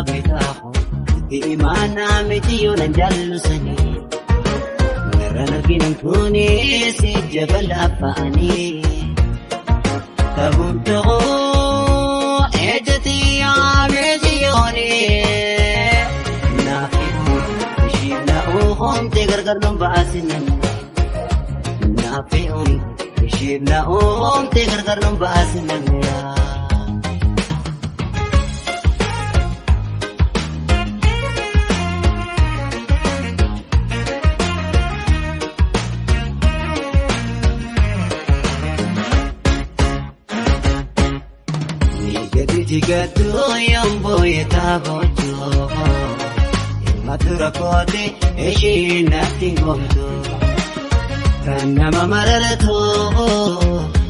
betako di imana mitiyo ng jalusani naranagin ang kunis si Jabal Apaani tabunto ko ejati amesiyoni nafiho bishina uhom tigargar ng baasinan nafiho bishina uhom tigargar ng baasinan Jigatu yang boy tabojo matura kote eshi nating gomdo kana mamararto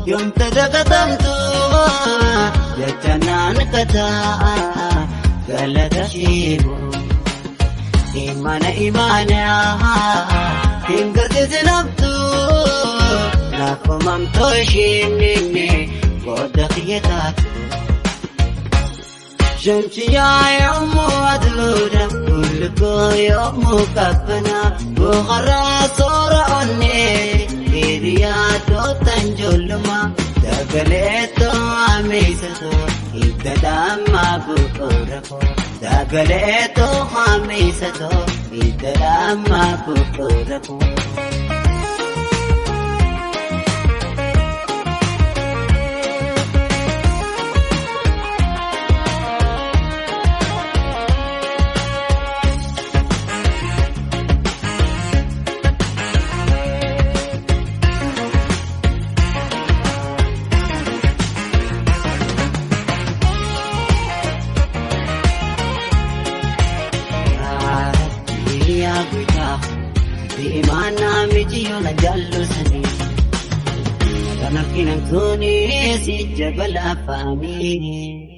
yom tadakatamtu yachanan kata galata shibo imana hingarte zinabtu lakomam toshinne kodakiyatatu Jamchiya yomu adluda kulko yomu kapna bukhara sora onne iriya to tanjulma dagale to amisato itadama bukorako dagale to amisato itadama bukorako di mana mitiyo ng jalusani naranagin ang kunis si Jabal Apaani